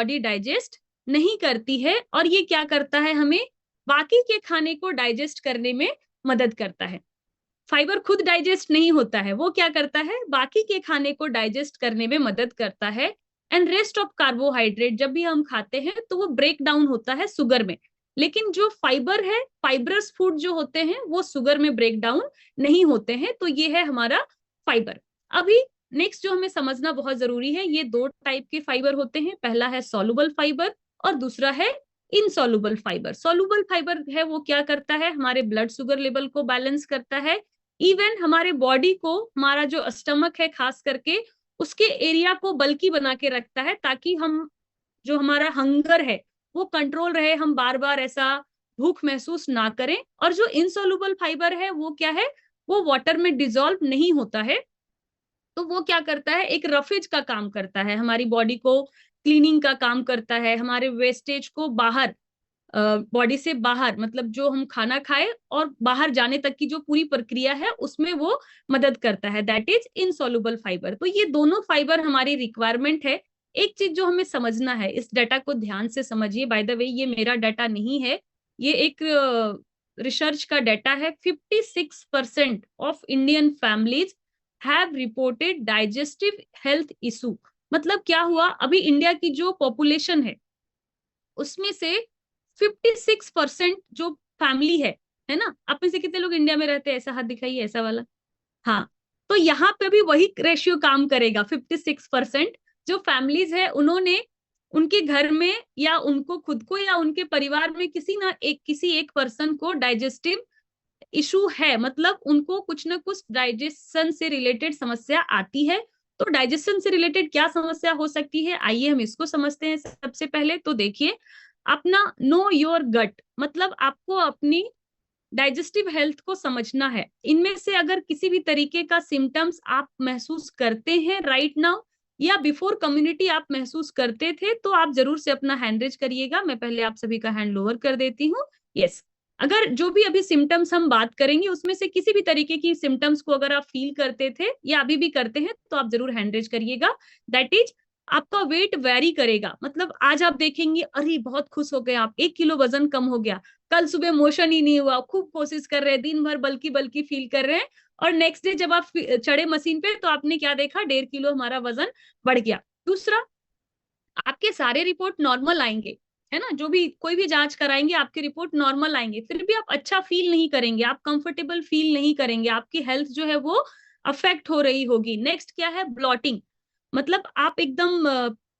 Body digest नहीं करती है, और ये क्या करता है, हमें बाकी के खाने को डाइजेस्ट करने में मदद करता है। फाइबर खुद डाइजेस्ट नहीं होता है, वो क्या करता है, बाकी के खाने को डाइजेस्ट करने में मदद करता है। एंड रेस्ट ऑफ कार्बोहाइड्रेट जब भी हम खाते हैं तो वो ब्रेक डाउन होता है शुगर में, लेकिन जो फाइबर है, फाइबरस फूड जो होते हैं वो शुगर में ब्रेक डाउन नहीं होते हैं। तो ये है हमारा फाइबर। अभी नेक्स्ट जो हमें समझना बहुत जरूरी है, ये दो टाइप के फाइबर होते हैं, पहला है सॉल्युबल फाइबर और दूसरा है इनसॉल्युबल फाइबर। सॉल्युबल फाइबर है वो क्या करता है, हमारे ब्लड शुगर लेवल को बैलेंस करता है, इवन हमारे बॉडी को, हमारा जो स्टमक है खास करके, उसके एरिया को बल्कि बना के रखता है, ताकि हम, जो हमारा हंगर है वो कंट्रोल रहे, हम बार बार ऐसा भूख महसूस ना करें। और जो इनसॉल्युबल फाइबर है वो क्या है, वो वाटर में डिजोल्व नहीं होता है, तो वो क्या करता है, एक रफेज का काम करता है, हमारी बॉडी को क्लीनिंग का काम करता है, हमारे वेस्टेज को बाहर, बॉडी से बाहर, मतलब जो हम खाना खाए और बाहर जाने तक की जो पूरी प्रक्रिया है उसमें वो मदद करता है, दैट इज इनसॉल्युबल फाइबर। तो ये दोनों फाइबर हमारी रिक्वायरमेंट है। एक चीज जो हमें समझना है, इस डाटा को ध्यान से समझिए, बाय द वे ये मेरा डाटा नहीं है, ये एक रिसर्च का डाटा है। 56% of Indian families have reported digestive health issue. मतलब क्या हुआ, अभी इंडिया की जो पॉपुलेशन है उसमें से 56% जो फैमिली है ना, आप में से कितने लोग इंडिया में रहते हैं, ऐसा हाथ दिखाइए, ऐसा वाला। हाँ, तो यहाँ पे भी वही रेशियो काम करेगा। 56% जो फैमिलीज है, उन्होंने उनके घर में या उनको खुद को या उनके परिवार में किसी एक पर्सन को डाइजेस्टिव इशू है, मतलब उनको कुछ ना कुछ डाइजेशन से रिलेटेड समस्या आती है। तो डाइजेशन से रिलेटेड क्या समस्या हो सकती है, आइए हम इसको समझते हैं। सबसे पहले तो देखिए, अपना नो योर गट, मतलब आपको अपनी डाइजेस्टिव हेल्थ को समझना है। इनमें से अगर किसी भी तरीके का सिम्टम्स आप महसूस करते हैं राइट नाउ, या बिफोर कम्युनिटी आप महसूस करते थे, तो आप जरूर से अपना हैंड रेज करिएगा। मैं पहले आप सभी का हैंड लोअर कर देती हूँ। यस, अगर जो भी अभी सिम्टम्स हम बात करेंगे उसमें से किसी भी तरीके की सिम्टम्स को अगर आप फील करते थे या अभी भी करते हैं, तो आप जरूर हैंड रेज करिएगा। दैट इज, आपका वेट वेरी करेगा, मतलब आज आप देखेंगे अरे बहुत खुश हो गए आप, 1 किलो वजन कम हो गया, कल सुबह मोशन ही नहीं हुआ, खूब कोशिश कर रहे हैं, दिन भर बल्कि बल्कि फील कर रहे हैं, और नेक्स्ट डे जब आप चढ़े मशीन पे तो आपने क्या देखा, 1.5 किलो हमारा वजन बढ़ गया। दूसरा, आपके सारे रिपोर्ट नॉर्मल आएंगे, है ना, जो भी कोई भी जांच कराएंगे आपके रिपोर्ट नॉर्मल आएंगे, फिर भी आप अच्छा फील नहीं करेंगे, आप कंफर्टेबल फील नहीं करेंगे, आपकी हेल्थ जो है वो अफेक्ट हो रही होगी। नेक्स्ट क्या है, ब्लॉटिंग, मतलब आप एकदम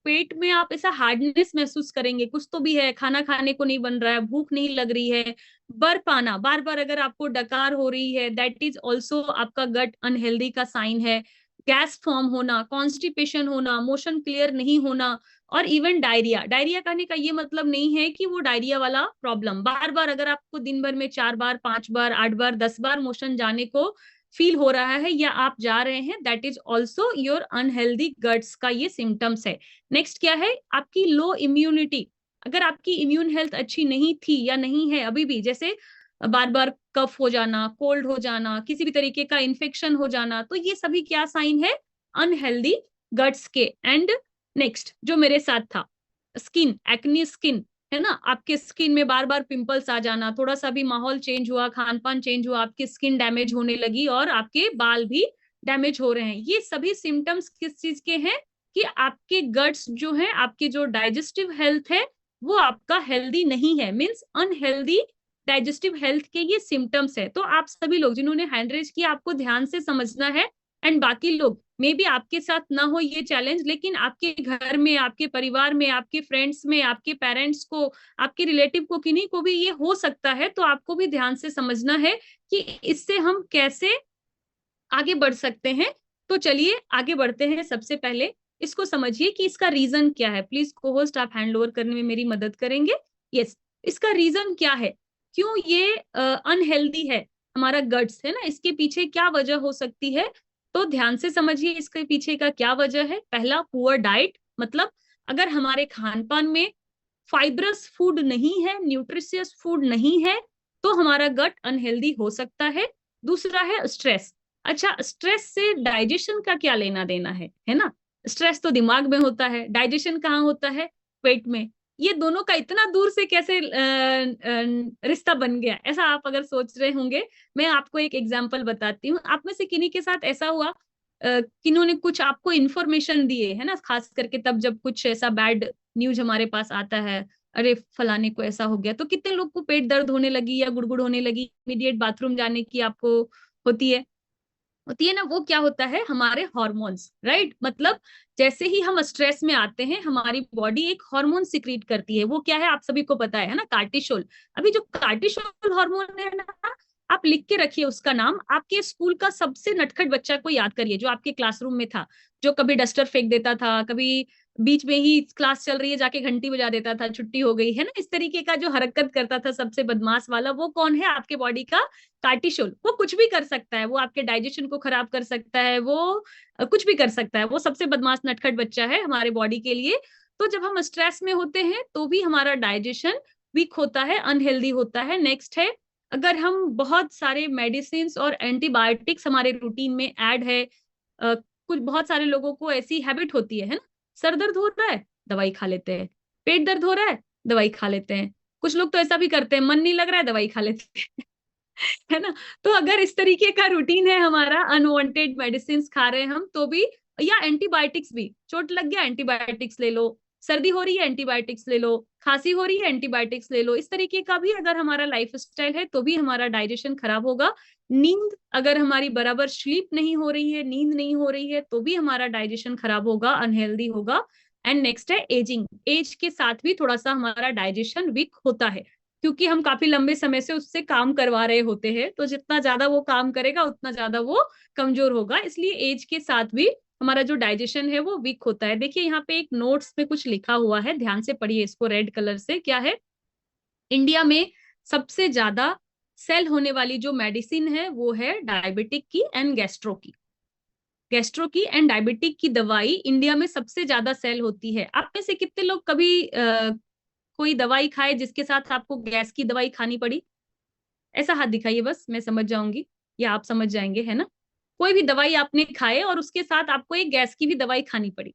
पेट में आप ऐसा हार्डनेस महसूस करेंगे, कुछ तो भी है, खाना खाने को नहीं बन रहा है, भूख नहीं लग रही है, बर्प आना, बार बार अगर आपको डकार हो रही है, दैट इज ऑल्सो आपका गट अनहेल्दी का साइन है। गैस फॉर्म होना, कॉन्स्टिपेशन होना, मोशन क्लियर नहीं होना, और इवन डायरिया। डायरिया कहने का ये मतलब नहीं है कि वो डायरिया वाला प्रॉब्लम, बार बार अगर आपको दिन भर में 4 बार 5 बार 8 बार 10 बार मोशन जाने को फील हो रहा है या आप जा रहे हैं, that is also your unhealthy guts का ये सिम्टम्स है। नेक्स्ट क्या है, आपकी लो इम्यूनिटी, अगर आपकी इम्यून हेल्थ अच्छी नहीं थी या नहीं है अभी भी, जैसे बार बार कफ हो जाना, कोल्ड हो जाना, किसी भी तरीके का इन्फेक्शन हो जाना, तो ये सभी क्या साइन है, अनहेल्दी गट्स के। एंड नेक्स्ट जो मेरे साथ था, स्किन, एक्नी स्किन, है ना, आपके स्किन में बार बार पिंपल्स आ जाना, थोड़ा सा भी माहौल चेंज हुआ, खान पान चेंज हुआ, आपकी स्किन डैमेज होने लगी और आपके बाल भी डैमेज हो रहे हैं। ये सभी सिम्टम्स किस चीज के हैं, कि आपके गट्स जो हैं, आपकी जो डाइजेस्टिव हेल्थ है वो आपका हेल्दी नहीं है, मीन्स अनहेल्दी डाइजेस्टिव हेल्थ के ये सिम्टम्स है। तो आप सभी लोग जिन्होंने हैंड रेज किया, आपको ध्यान से समझना है। एंड बाकी लोग, मे बी आपके साथ ना हो ये चैलेंज, लेकिन आपके घर में, आपके परिवार में, आपके फ्रेंड्स में, आपके पेरेंट्स को, आपके रिलेटिव को, किन्हीं को भी ये हो सकता है, तो आपको भी ध्यान से समझना है कि इससे हम कैसे आगे बढ़ सकते हैं। तो चलिए आगे बढ़ते हैं। सबसे पहले इसको समझिए कि इसका रीजन क्या है। प्लीज को होस्ट आप हैंड ओवर करने में मेरी मदद करेंगे। यस, इसका रीजन क्या है, क्यों ये अनहेल्दी है हमारा गट्स, है ना, इसके पीछे क्या वजह हो सकती है। तो ध्यान से समझिए इसके पीछे का क्या वजह है। पहला, पुअर डाइट, मतलब अगर हमारे खान पान में फाइब्रस फूड नहीं है, न्यूट्रिशियस फूड नहीं है, तो हमारा गट अनहेल्दी हो सकता है। दूसरा है स्ट्रेस। अच्छा, स्ट्रेस से डाइजेशन का क्या लेना देना है ना, स्ट्रेस तो दिमाग में होता है, डाइजेशन कहाँ होता है, पेट में, ये दोनों का इतना दूर से कैसे रिश्ता बन गया, ऐसा आप अगर सोच रहे होंगे। मैं आपको एक एग्जांपल बताती हूँ। आप में से किन्हीं के साथ ऐसा हुआ, किन्होंने कुछ आपको इन्फॉर्मेशन दिए है ना, खास करके तब जब कुछ ऐसा बैड न्यूज हमारे पास आता है, अरे फलाने को ऐसा हो गया, तो कितने लोग को पेट दर्द होने लगी या गुड़गुड़ होने लगी, इमीडिएट बाथरूम जाने की आपको होती है। होती है ना, वो क्या होता है, हमारे हॉर्मोन्स, राइट। मतलब जैसे ही हम स्ट्रेस में आते हैं, हमारी बॉडी एक हार्मोन सिक्रीट करती है। वो क्या है, आप सभी को पता है ना, कार्टिसोल। अभी जो कार्टिसोल हार्मोन है ना, आप लिख के रखिए उसका नाम। आपके स्कूल का सबसे नटखट बच्चा को याद करिए, जो आपके क्लासरूम में था, जो कभी डस्टर फेंक देता था, कभी बीच में ही क्लास चल रही है जाके घंटी बजा देता था, छुट्टी हो गई है ना, इस तरीके का जो हरकत करता था सबसे बदमाश वाला, वो कौन है, आपके बॉडी का कार्टिसोल। वो कुछ भी कर सकता है, वो आपके डाइजेशन को खराब कर सकता है, वो कुछ भी कर सकता है। वो सबसे बदमाश नटखट बच्चा है हमारे बॉडी के लिए। तो जब हम स्ट्रेस में होते हैं तो भी हमारा डाइजेशन वीक होता है, अनहेल्दी होता है। नेक्स्ट है, अगर हम बहुत सारे मेडिसिन और एंटीबायोटिक्स हमारे रूटीन में ऐड है, कुछ बहुत सारे लोगों को ऐसी हैबिट होती है ना, सर दर्द हो रहा है दवाई खा लेते हैं, पेट दर्द हो रहा है दवाई खा लेते हैं, कुछ लोग तो ऐसा भी करते हैं, मन नहीं लग रहा है दवाई खा लेते हैं है ना। तो अगर इस तरीके का रूटीन है हमारा, अनवांटेड मेडिसिन खा रहे हैं हम तो भी, या एंटीबायोटिक्स भी, चोट लग गया एंटीबायोटिक्स ले लो, सर्दी हो रही है एंटीबायोटिक्स ले लो, खांसी हो रही है एंटीबायोटिक्स ले लो, इस तरीके का भी अगर हमारा लाइफ स्टाइल है तो भी हमारा डाइजेशन खराब होगा। नींद अगर हमारी बराबर स्लीप नहीं हो रही है, नींद नहीं हो रही है, तो भी हमारा डाइजेशन खराब होगा, अनहेल्दी होगा। एंड नेक्स्ट है एजिंग। एज के साथ भी थोड़ा सा हमारा डाइजेशन वीक होता है, क्योंकि हम काफी लंबे समय से उससे काम करवा रहे होते हैं, तो जितना ज्यादा वो काम करेगा उतना ज्यादा वो कमजोर होगा। इसलिए एज के साथ भी हमारा जो डाइजेशन है वो वीक होता है। देखिए यहाँ पे एक नोट्स में कुछ लिखा हुआ है, ध्यान से पढ़िए इसको रेड कलर से। क्या है, इंडिया में सबसे ज्यादा सेल होने वाली जो मेडिसिन है वो है डायबिटिक की एंड गैस्ट्रो की। गैस्ट्रो की एंड डायबिटिक की दवाई इंडिया में सबसे ज्यादा सेल होती है। आप में से कितने लोग कभी कोई दवाई खाए जिसके साथ आपको गैस की दवाई खानी पड़ी? ऐसा हाथ दिखाइए, बस मैं समझ जाऊंगी या आप समझ जाएंगे, है ना। कोई भी दवाई आपने खाए और उसके साथ आपको एक गैस की भी दवाई खानी पड़ी,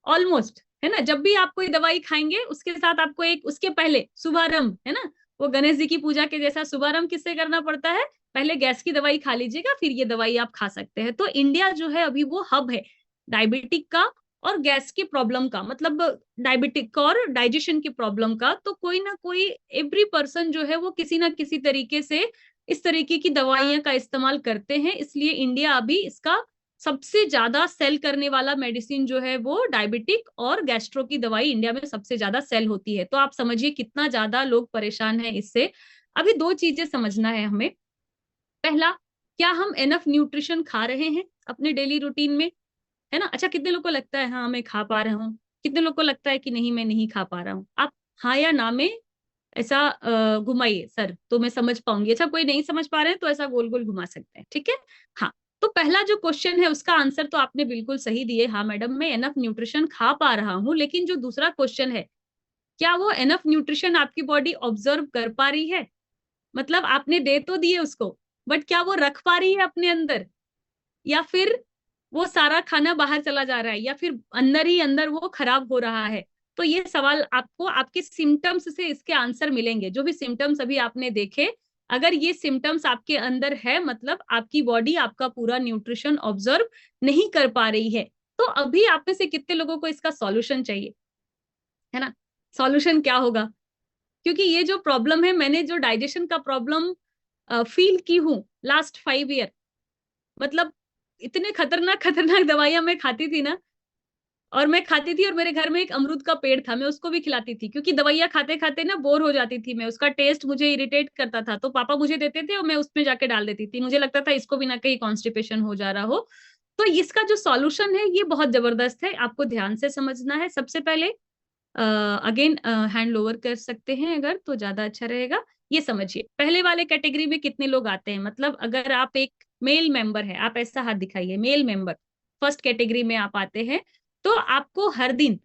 ऑलमोस्ट, है ना। जब भी आप कोई दवाई खाएंगे उसके साथ आपको एक, उसके पहले शुभारंभ, है ना, वो गणेश जी की पूजा के जैसा शुभारंभ किससे करना पड़ता है, पहले गैस की दवाई खा लीजिएगा, फिर ये दवाई आप खा सकते हैं। तो इंडिया जो है अभी वो हब है डायबिटिक का और गैस की प्रॉब्लम का, मतलब डायबिटिक और डाइजेशन की प्रॉब्लम का। तो कोई ना कोई, एवरी पर्सन जो है वो किसी ना किसी तरीके से इस तरीके की दवाइयां का इस्तेमाल करते हैं। इसलिए इंडिया अभी इसका सबसे ज्यादा सेल करने वाला मेडिसिन जो है वो डायबिटिक और गैस्ट्रो की दवाई इंडिया में सबसे ज्यादा सेल होती है। तो आप समझिए कितना ज्यादा लोग परेशान हैं इससे। अभी दो चीजें समझना है हमें। पहला, क्या हम एनफ न्यूट्रिशन खा रहे हैं अपने डेली रूटीन में, है ना। अच्छा, कितने लोग को लगता है हाँ मैं खा पा रहा हूँ, कितने लोग को लगता है कि नहीं मैं नहीं खा पा रहा हूँ? आप हाँ या ना में ऐसा घुमाइए सर, तो मैं समझ पाऊंगी। अच्छा, कोई नहीं समझ पा रहे हैं तो ऐसा गोल गोल घुमा सकते हैं, ठीक है। हाँ, तो पहला जो क्वेश्चन है उसका आंसर तो आपने बिल्कुल सही दिए, हाँ मैडम मैं एनफ न्यूट्रिशन खा पा रहा हूँ। लेकिन जो दूसरा क्वेश्चन है, क्या वो एनफ न्यूट्रिशन आपकी बॉडी ऑब्जर्व कर पा रही है? मतलब आपने दे तो दिए उसको, बट क्या वो रख पा रही है अपने अंदर, या फिर वो सारा खाना बाहर चला जा रहा है, या फिर अंदर ही अंदर वो खराब हो रहा है? तो ये सवाल आपको आपके सिम्टम्स से इसके आंसर मिलेंगे। जो भी सिम्टम्स अभी आपने देखे, अगर ये सिम्टम्स आपके अंदर है, मतलब आपकी बॉडी आपका पूरा न्यूट्रिशन ऑब्जर्व नहीं कर पा रही है। तो अभी आप में से कितने लोगों को इसका सॉल्यूशन चाहिए, है ना। सॉल्यूशन क्या होगा, क्योंकि ये जो प्रॉब्लम है, मैंने जो डाइजेशन का प्रॉब्लम फील की हूँ लास्ट 5 ईयर, मतलब इतने खतरनाक खतरनाक दवाइयां मैं खाती थी ना। और मैं खाती थी, और मेरे घर में एक अमरूद का पेड़ था, मैं उसको भी खिलाती थी, क्योंकि दवाइयां खाते खाते ना बोर हो जाती थी मैं, उसका टेस्ट मुझे इरिटेट करता था। तो पापा मुझे देते थे और मैं उसमें जाके डाल देती थी, मुझे लगता था इसको भी ना कहीं कॉन्स्टिपेशन हो जा रहा हो। तो इसका जो सॉल्यूशन है ये बहुत जबरदस्त है, आपको ध्यान से समझना है। सबसे पहले अगेन हैंड ओवर कर सकते हैं अगर, तो ज्यादा अच्छा रहेगा। ये समझिए, पहले वाले कैटेगरी में कितने लोग आते हैं, मतलब अगर आप एक मेल मेंबर है, आप ऐसा हाथ दिखाइए, मेल मेंबर फर्स्ट कैटेगरी में आप आते हैं। तो आपको हर दिन,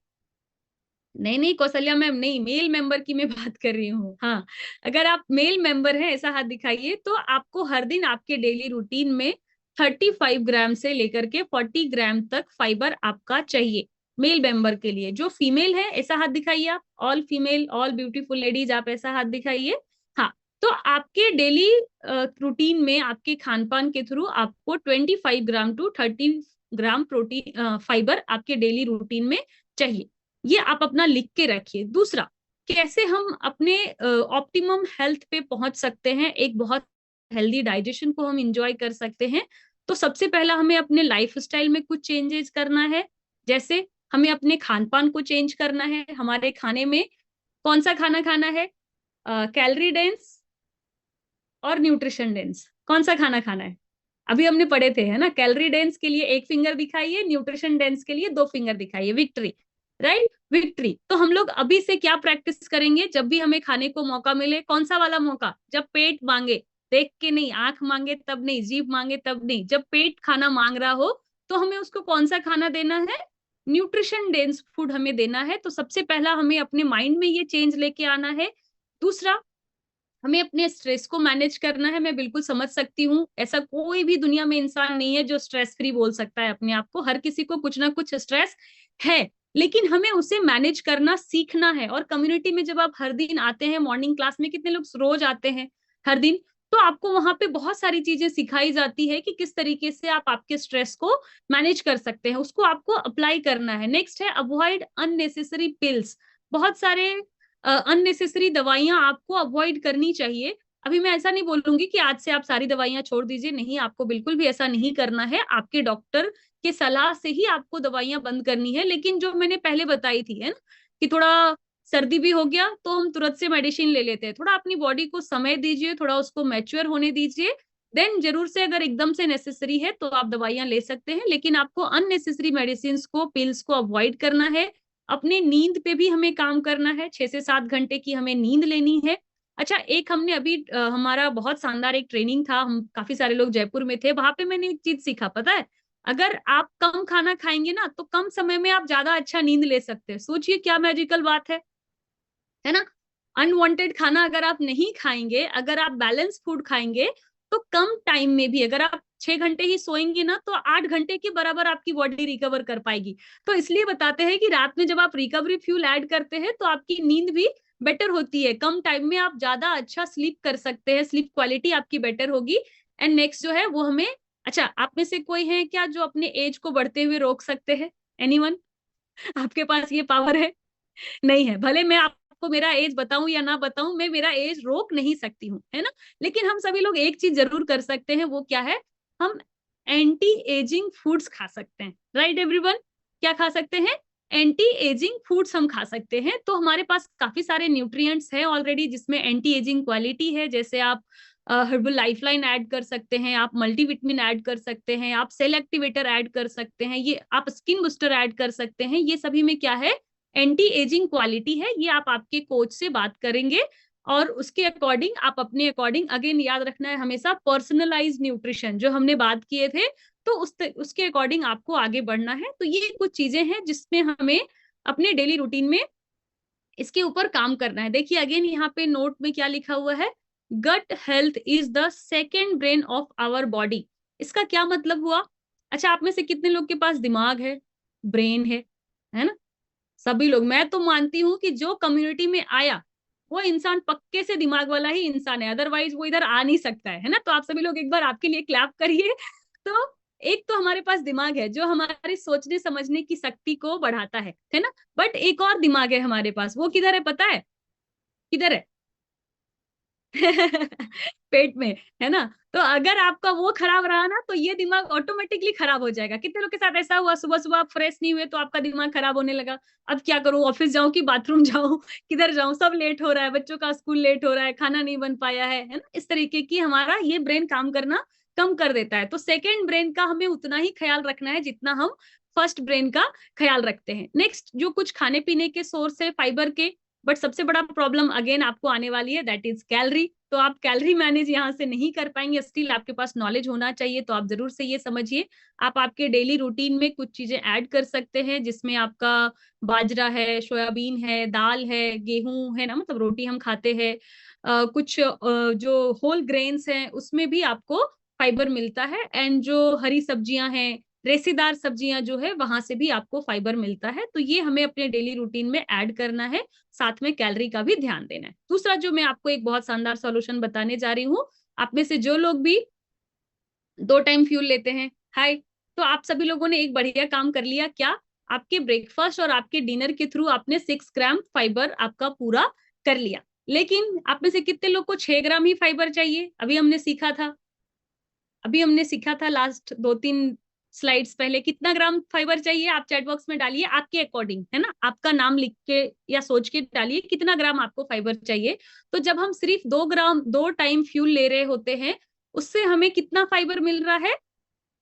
नहीं नहीं कौशल्या मैम नहीं, मेल मेंबर की मैं बात कर रही हूँ। हाँ, अगर आप मेल मेंबर हैं, ऐसा हाथ दिखाइए, तो आपको हर दिन आपके डेली रूटीन में 35 ग्राम से लेकर के 40 ग्राम तक फाइबर आपका चाहिए। मेल मेंबर के लिए। जो फीमेल है ऐसा हाथ दिखाइए आप, all female, all beautiful ladies, आप ऐसा हाथ दिखाइए। हाँ, तो आपके डेली रूटीन में आपके खान पान के थ्रू आपको 25 ग्राम टू 30 ग्राम प्रोटीन फाइबर आपके डेली रूटीन में चाहिए। ये आप अपना लिख के रखिए। दूसरा, कैसे हम अपने ऑप्टिमम हेल्थ पे पहुंच सकते हैं, एक बहुत हेल्दी डाइजेशन को हम इंजॉय कर सकते हैं। तो सबसे पहला हमें अपने लाइफ स्टाइल में कुछ चेंजेस करना है। जैसे हमें अपने खान पान को चेंज करना है। हमारे खाने में कौन सा खाना खाना है? कैलोरी डेंस और न्यूट्रिशन डेंस। कौन सा खाना खाना है? अभी हमने पढ़े थे, है ना? कैलोरी डेंस के लिए 1 फिंगर दिखाइए, न्यूट्रिशन डेंस के लिए 2 फिंगर दिखाइए। Victory, right, victory. तो हम लोग अभी से क्या प्रैक्टिस करेंगे? जब भी हमें खाने को मौका मिले, कौन सा वाला मौका? जब पेट मांगे, देख के नहीं, आंख मांगे तब नहीं, जीभ मांगे तब नहीं, जब पेट खाना मांग रहा हो तो हमें उसको कौन सा खाना देना है? न्यूट्रिशन डेंस फूड हमें देना है। तो सबसे पहला हमें अपने माइंड में ये चेंज लेके आना है। दूसरा, हमें अपने स्ट्रेस को मैनेज करना है। मैं बिल्कुल समझ सकती हूँ, ऐसा कोई भी दुनिया में इंसान नहीं है जो स्ट्रेस फ्री बोल सकता है अपने आप को। हर किसी को कुछ ना कुछ स्ट्रेस है, लेकिन हमें उसे मैनेज करना सीखना है। और कम्युनिटी में जब आप हर दिन आते हैं, मॉर्निंग क्लास में कितने लोग रोज आते हैं हर दिन, तो आपको वहां पे बहुत सारी चीजें सिखाई जाती है कि किस तरीके से आप आपके स्ट्रेस को मैनेज कर सकते हैं, उसको आपको अप्लाई करना है। नेक्स्ट है अवॉइड अननेसेसरी पिल्स। बहुत सारे अननेसेसरी दवाइयां आपको अवॉइड करनी चाहिए। अभी मैं ऐसा नहीं बोलूंगी कि आज से आप सारी दवाइयां छोड़ दीजिए, नहीं, आपको बिल्कुल भी ऐसा नहीं करना है। आपके डॉक्टर के सलाह से ही आपको दवाइयां बंद करनी है। लेकिन जो मैंने पहले बताई थी, है ना, कि थोड़ा सर्दी भी हो गया तो हम तुरंत से मेडिसिन ले लेते हैं। थोड़ा अपनी बॉडी को समय दीजिए, थोड़ा उसको मैच्योर होने दीजिए। देन जरूर से अगर एकदम से नेसेसरी है तो आप दवाइयां ले सकते हैं, लेकिन आपको अननेसेसरी मेडिसिन को, पिल्स को अवॉइड करना है। अपने नींद पे भी हमें काम करना है। 6 से 7 घंटे की हमें नींद लेनी है। अच्छा, एक हमने अभी हमारा बहुत शानदार एक ट्रेनिंग था, हम काफी सारे लोग जयपुर में थे, वहां पे मैंने एक चीज सीखा, पता है? अगर आप कम खाना खाएंगे ना तो कम समय में आप ज्यादा अच्छा नींद ले सकते हैं। सोचिए क्या मैजिकल बात है ना? अनवांटेड खाना अगर आप नहीं खाएंगे, अगर आप बैलेंस फूड खाएंगे, तो कम टाइम में भी, अगर आप 6 घंटे ही सोएंगे ना, तो 8 घंटे के बराबर आपकी बॉडी रिकवर कर पाएगी। तो इसलिए बताते हैं कि रात में जब आप रिकवरी फ्यूल ऐड करते हैं तो आपकी नींद भी बेटर होती है। कम टाइम में आप ज्यादा अच्छा स्लीप कर सकते हैं, स्लीप क्वालिटी आपकी बेटर होगी। एंड नेक्स्ट जो है वो हमें, अच्छा, आप में से कोई है क्या जो अपने एज को बढ़ते हुए रोक सकते हैं? एनीवन? आपके पास ये पावर है? नहीं है। भले मैं आपको मेरा एज बताऊं या ना बताऊं, मैं मेरा एज रोक नहीं सकती हूँ, है ना? लेकिन हम सभी लोग एक चीज जरूर कर सकते हैं। वो क्या है? हम एंटी एजिंग फूड्स खा सकते हैं। Right everyone? क्या खा सकते हैं? एंटी एजिंग फूड्स हम खा सकते हैं। तो हमारे पास काफी सारे न्यूट्रिएंट्स हैं ऑलरेडी जिसमें एंटी एजिंग क्वालिटी है। जैसे आप हर्बल लाइफलाइन ऐड कर सकते हैं, आप मल्टीविटामिन ऐड कर सकते हैं, आप सेल एक्टिवेटर ऐड कर सकते हैं, ये आप स्किन बूस्टर ऐड कर सकते हैं। ये सभी में क्या है? एंटी एजिंग क्वालिटी है। ये आप आपके कोच से बात करेंगे और उसके अकॉर्डिंग आप अपने अकॉर्डिंग, अगेन याद रखना है हमेशा, पर्सनलाइज न्यूट्रिशन जो हमने बात किए थे, तो उसके अकॉर्डिंग आपको आगे बढ़ना है। तो ये कुछ चीजें हैं जिसमें हमें अपने डेली रूटीन में इसके ऊपर काम करना है। देखिए अगेन यहाँ पे नोट में क्या लिखा हुआ है? Gut health is the second brain of our body. इसका क्या मतलब हुआ? अच्छा, आप में से कितने लोग के पास दिमाग है, ब्रेन है ना? सभी लोग। मैं तो मानती हूँ कि जो कम्युनिटी में आया वो इंसान पक्के से दिमाग वाला ही इंसान है, अदरवाइज वो इधर आ नहीं सकता है ना? तो आप सभी लोग एक बार आपके लिए क्लैप करिए। तो एक तो हमारे पास दिमाग है जो हमारी सोचने समझने की शक्ति को बढ़ाता है ना? बट एक और दिमाग है हमारे पास, वो किधर है पता है? किधर है? पेट में, है ना? तो अगर आपका वो खराब रहा ना तो ये दिमाग ऑटोमेटिकली खराब हो जाएगा। कितने लोग के साथ ऐसा हुआ, सुबह सुबह आप फ्रेश नहीं हुए तो आपका दिमाग खराब होने लगा? अब क्या करूं, ऑफिस जाऊं कि बाथरूम जाऊं, किधर जाऊं, सब लेट हो रहा है, बच्चों का स्कूल लेट हो रहा है, खाना नहीं बन पाया है ना? इस तरीके की हमारा ये ब्रेन काम करना कम कर देता है। तो सेकेंड ब्रेन का हमें उतना ही ख्याल रखना है जितना हम फर्स्ट ब्रेन का ख्याल रखते हैं। नेक्स्ट, जो कुछ खाने पीने के सोर्स है फाइबर के, बट सबसे बड़ा प्रॉब्लम अगेन आपको आने वाली है, दैट इज कैलोरी। तो आप कैलोरी मैनेज यहाँ से नहीं कर पाएंगे। स्टिल आपके पास नॉलेज होना चाहिए, तो आप जरूर से ये समझिए, आप आपके डेली रूटीन में कुछ चीजें ऐड कर सकते हैं जिसमें आपका बाजरा है, सोयाबीन है, दाल है, गेहूं है ना, मतलब रोटी हम खाते हैं, कुछ जो होल ग्रेन्स हैं उसमें भी आपको फाइबर मिलता है। एंड जो हरी सब्जियां हैं, रेसेदार सब्जियां जो है वहां से भी आपको फाइबर मिलता है। तो ये हमें अपने डेली रूटीन में ऐड करना है, साथ में कैलोरी का भी ध्यान देना है। दूसरा जो मैं आपको एक बहुत शानदार सॉल्यूशन बताने जा रही हूँ, आप में से जो लोग भी 2 टाइम फ्यूल लेते हैं, हाय, तो आप सभी लोगों ने एक बढ़िया काम कर लिया। क्या? आपके ब्रेकफास्ट और आपके डिनर के थ्रू आपने 6 ग्राम फाइबर आपका पूरा कर लिया। लेकिन आप में से कितने लोग को 6 ग्राम ही फाइबर चाहिए? अभी हमने सीखा था लास्ट 2-3 स्लाइड्स पहले कितना ग्राम फाइबर चाहिए। आप चैट बॉक्स में डालिए आपके अकॉर्डिंग, है ना, आपका नाम लिख के या सोच के डालिए कितना ग्राम आपको फाइबर चाहिए। तो जब हम सिर्फ 2 ग्राम 2 टाइम फ्यूल ले रहे होते हैं, उससे हमें कितना फाइबर मिल रहा है?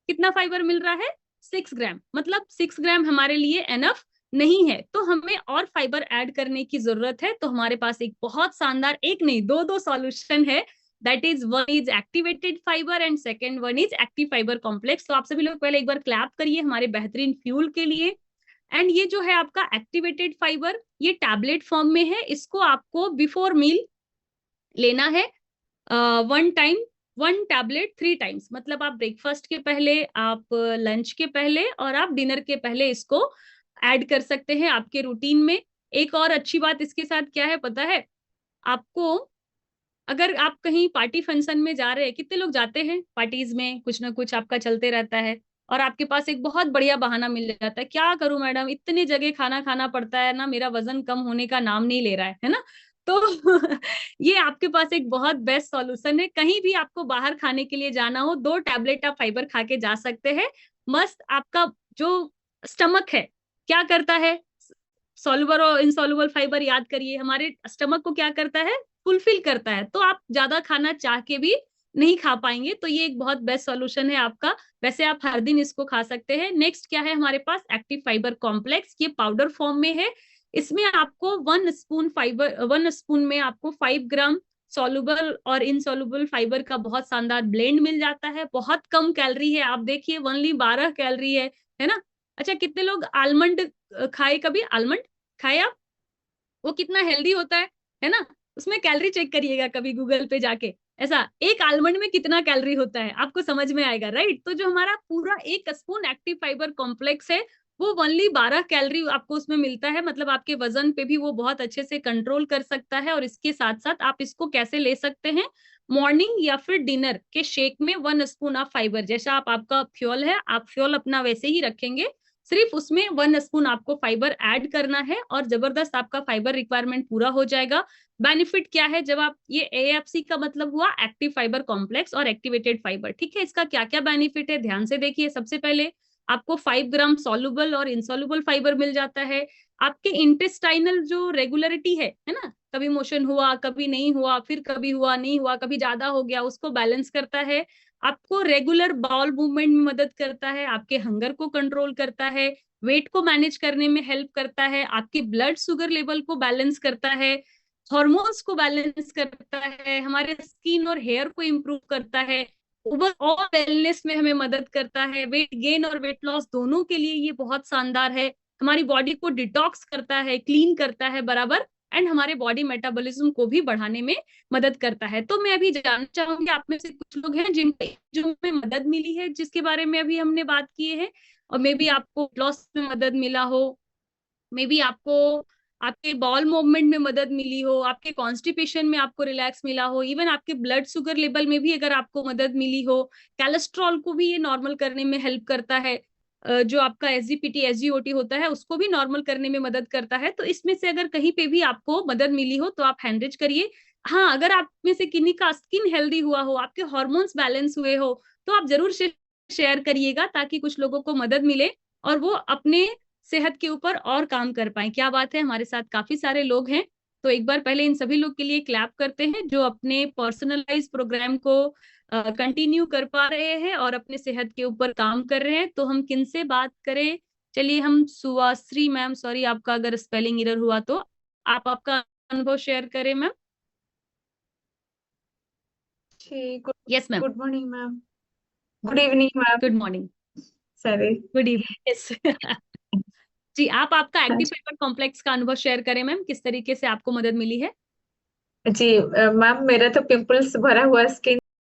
कितना फाइबर मिल रहा है? 6 ग्राम। मतलब 6 ग्राम हमारे लिए एनफ नहीं है, तो हमें और फाइबर ऐड करने की जरूरत है। तो हमारे पास एक बहुत शानदार, एक नहीं दो सॉल्यूशन है। That is, one is activated fibre and second one is active fibre complex. तो आप सभी लोग पहले एक बार क्लैप करिए हमारे बेहतरीन फ्यूल के लिए। एंड ये जो है आपका एक्टिवेटेड फाइबर, ये टैबलेट फॉर्म में है। इसको आपको बिफोर मील लेना है, 1 टाइम 1 टैबलेट 3 टाइम्स। मतलब आप ब्रेकफास्ट के पहले, आप लंच के पहले और आप डिनर के पहले इसको ऐड कर सकते हैं आपके रूटीन में। एक और अच्छी बात इसके साथ क्या है पता है आपको? अगर आप कहीं पार्टी फंक्शन में जा रहे हैं, कितने लोग जाते हैं पार्टीज में, कुछ ना कुछ आपका चलते रहता है, और आपके पास एक बहुत बढ़िया बहाना मिल जाता है, क्या करूं मैडम, इतनी जगह खाना खाना पड़ता है ना, मेरा वजन कम होने का नाम नहीं ले रहा है ना। तो ये आपके पास एक बहुत बेस्ट सॉल्यूशन है। कहीं भी आपको बाहर खाने के लिए जाना हो, 2 टैबलेट आप फाइबर खा के जा सकते हैं। मस्त। आपका जो स्टमक है क्या करता है? सॉल्युबल और इनसॉल्युबल फाइबर याद करिए, हमारे स्टमक को क्या करता है? फुलफिल करता है। तो आप ज्यादा खाना चाह के भी नहीं खा पाएंगे। तो ये एक बहुत बेस्ट सॉल्यूशन है आपका। वैसे आप हर दिन इसको खा सकते हैं। नेक्स्ट क्या है हमारे पास? Active fibre complex. ये पाउडर फॉर्म में है। इसमें आपको 1 स्पून में आपको 5 ग्राम सॉल्युबल और इनसॉल्युबल फाइबर का बहुत शानदार ब्लेंड मिल जाता है। बहुत कम कैलोरी है, आप देखिए ओनली 12 कैलोरी है ना। अच्छा, कितने लोग आलमंड खाए? कभी आलमंड खाए आप? वो कितना हेल्दी होता है ना। उसमें कैलोरी चेक करिएगा कभी गूगल पे जाके। ऐसा एक आलमंड में कितना कैलोरी होता है आपको समझ में आएगा, राइट। तो जो हमारा पूरा 1 स्पून एक्टिव फाइबर कॉम्प्लेक्स है, वो ओनली 12 कैलोरी आपको उसमें मिलता है। मतलब आपके वजन पे भी वो बहुत अच्छे से कंट्रोल कर सकता है। और इसके साथ साथ आप इसको कैसे ले सकते हैं? मॉर्निंग या फिर डिनर के शेक में 1 स्पून ऑफ फाइबर, जैसा आपका फ्यूल है, आप फ्यूल अपना वैसे ही रखेंगे, सिर्फ उसमें 1 स्पून आपको फाइबर ऐड करना है और जबरदस्त आपका फाइबर रिक्वायरमेंट पूरा हो जाएगा। बेनिफिट क्या है? जब आप ये एएफसी का मतलब हुआ एक्टिव फाइबर कॉम्प्लेक्स और एक्टिवेटेड फाइबर, ठीक है। इसका क्या क्या बेनिफिट है ध्यान से देखिए। सबसे पहले आपको 5 ग्राम सॉल्युबल और इनसॉल्युबल फाइबर मिल जाता है। आपके इंटेस्टाइनल जो रेगुलरिटी है ना, कभी मोशन हुआ कभी नहीं हुआ, फिर कभी हुआ नहीं हुआ, कभी ज्यादा हो गया, उसको बैलेंस करता है। आपको रेगुलर बाउल मूवमेंट में मदद करता है, आपके हंगर को कंट्रोल करता है, वेट को मैनेज करने में हेल्प करता है, आपके ब्लड शुगर लेवल को बैलेंस करता है, हॉर्मोन्स को बैलेंस करता है, हमारे स्किन और हेयर को इम्प्रूव करता है, ओवरऑल वेलनेस में हमें मदद करता है, वेट गेन और वेट लॉस दोनों के लिए ये बहुत शानदार है। हमारी बॉडी को डिटॉक्स करता है, क्लीन करता है बराबर, एंड हमारे बॉडी मेटाबॉलिज्म को भी बढ़ाने में मदद करता है। तो मैं अभी जानना चाहूंगी आप में से कुछ लोग हैं जिनको जो में मदद मिली है, जिसके बारे में अभी हमने बात की है, और मे बी आपको लॉस में मदद मिला हो, मे बी आपको आपके बॉल मूवमेंट में मदद मिली हो, आपके कॉन्स्टिपेशन में आपको रिलैक्स मिला हो, इवन आपके ब्लड शुगर लेवल में भी अगर आपको मदद मिली हो, कोलेस्ट्रॉल को भी ये नॉर्मल करने में हेल्प करता है, जो आपका एसजीपीटी एसजीओटी होता है उसको भी नॉर्मल करने में मदद करता है। तो इसमें से अगर कहीं पे भी आपको मदद मिली हो तो आप हैंड रेज करिए। हाँ, अगर आप में से किन्हीं का स्किन हेल्दी हुआ हो, आपके हॉर्मोन्स बैलेंस हुए हो, तो आप जरूर शेयर करिएगा, ताकि कुछ लोगों को मदद मिले और वो अपने सेहत के ऊपर और काम कर पाए। क्या बात है, हमारे साथ काफी सारे लोग हैं। तो एक बार पहले इन सभी लोग के लिए क्लैप करते हैं जो अपने पर्सनलाइज प्रोग्राम को कंटिन्यू कर पा रहे हैं और अपने सेहत के ऊपर काम कर रहे हैं। तो हम किन से बात करें? चलिए हम सुवाश्री मैम, सॉरी आपका अगर स्पेलिंग एरर हुआ तो आप आपका अनुभव शेयर करें मैम। जी, yes ma'am. Good morning ma'am. Good evening ma'am. Good morning. Sorry. Good evening. Yes. जी, आप आपका हाँ एक्टिव फाइबर कॉम्प्लेक्स का अनुभव शेयर करें मैम, किस तरीके से आपको मदद मिली है? जी मैम, मेरा तो पिंपल्स भरा हुआ स्किन